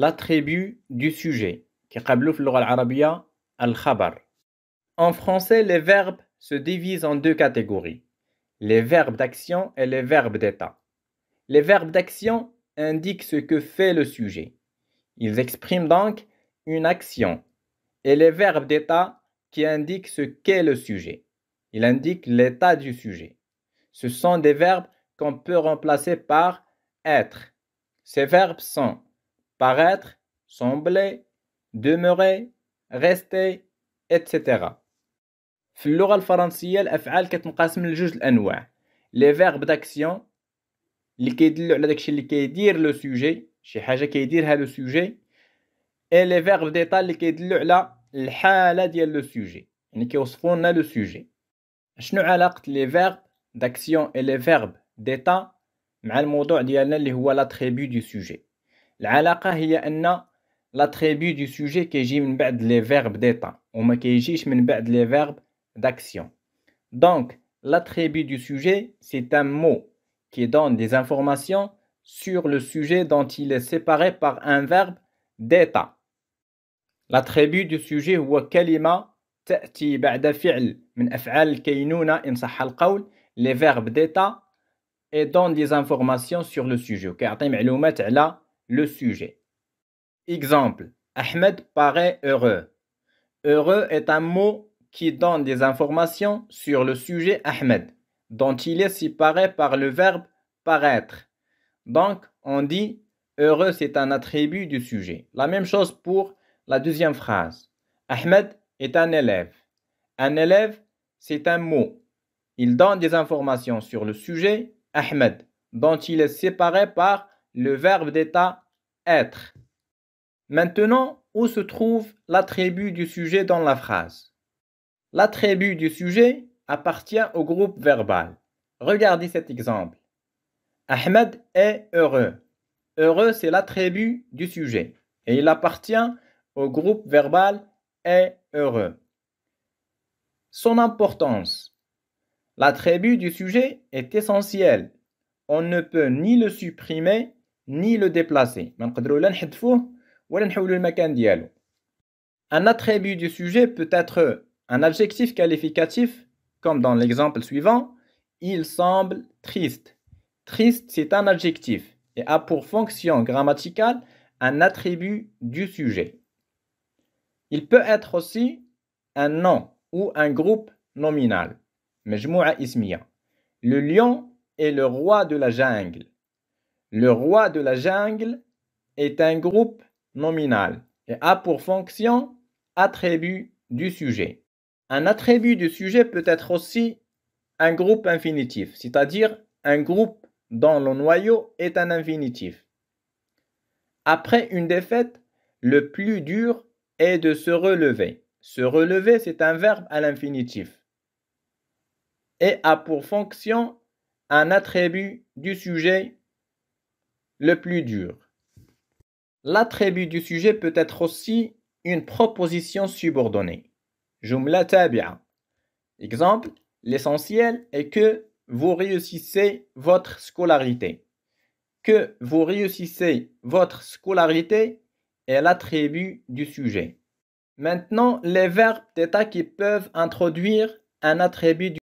l'attribut du sujet كيقابلو في اللغة العربية الخبر. En français, les verbes se divisent en deux catégories, les verbes d'action et les verbes d'état. Les verbes d'action indiquent ce que fait le sujet. Ils expriment donc une action. Et les verbes d'état qui indiquent ce qu'est le sujet. Ils indiquent l'état du sujet. Ce sont des verbes qu'on peut remplacer par être. Ces verbes sont paraître, sembler, demeurer, rester, etc. في اللغة الفرنسية الأفعال كتنقسم لجوج الأنواع. Les verbes d'action اللي كيدلوا على داكشي اللي كيدير لو سوجي، شي حاجة كيديرها لو سوجي. et les verbes d'état اللي كيدلوا على الحالة ديال لو سوجي، يعني كيوصفوا لنا لو سوجي. شنو علاقة les verbes d'action et les verbes d'état مع الموضوع ديالنا اللي هو l'attribut du sujet؟ العلاقة هي أن l'attribut du sujet كيجي من بعد les verbes d'état وما كيجيش من بعد les verbes d'action. Donc, l'attribut du sujet, c'est un mot qui donne des informations sur le sujet dont il est séparé par un verbe d'état. L'attribut du sujet هو كلمة تأتي بعد فعل من أفعال الكينونة إن صح القول les verbes d'état et donne des informations sur le sujet وكيعطي معلومات على le sujet. Exemple, Ahmed paraît heureux. Heureux est un mot qui donne des informations sur le sujet Ahmed, dont il est séparé par le verbe paraître. Donc, on dit heureux, c'est un attribut du sujet. La même chose pour la deuxième phrase. Ahmed est un élève. Un élève, c'est un mot. Il donne des informations sur le sujet Ahmed, dont il est séparé par le verbe d'état être. Maintenant, où se trouve l'attribut du sujet dans la phrase? L'attribut du sujet appartient au groupe verbal. Regardez cet exemple. Ahmed est heureux. Heureux, c'est l'attribut du sujet et il appartient au groupe verbal est heureux. Son importance. L'attribut du sujet est essentiel. On ne peut ni le supprimer ni le déplacer. Un attribut du sujet peut être un adjectif qualificatif, comme dans l'exemple suivant, il semble triste. Triste, c'est un adjectif et a pour fonction grammaticale un attribut du sujet. Il peut être aussi un nom ou un groupe nominal. مجموعة اسمية. Le lion est le roi de la jungle. Le roi de la jungle est un groupe nominal et a pour fonction attribut du sujet. Un attribut du sujet peut être aussi un groupe infinitif, c'est-à-dire un groupe dont le noyau est un infinitif. Après une défaite, le plus dur est de se relever. Se relever, c'est un verbe à l'infinitif et a pour fonction un attribut du sujet le plus dur. L'attribut du sujet peut être aussi une proposition subordonnée. Jumla tabi'a. Exemple, l'essentiel est que vous réussissez votre scolarité. Que vous réussissez votre scolarité est l'attribut du sujet. Maintenant, les verbes d'état qui peuvent introduire un attribut du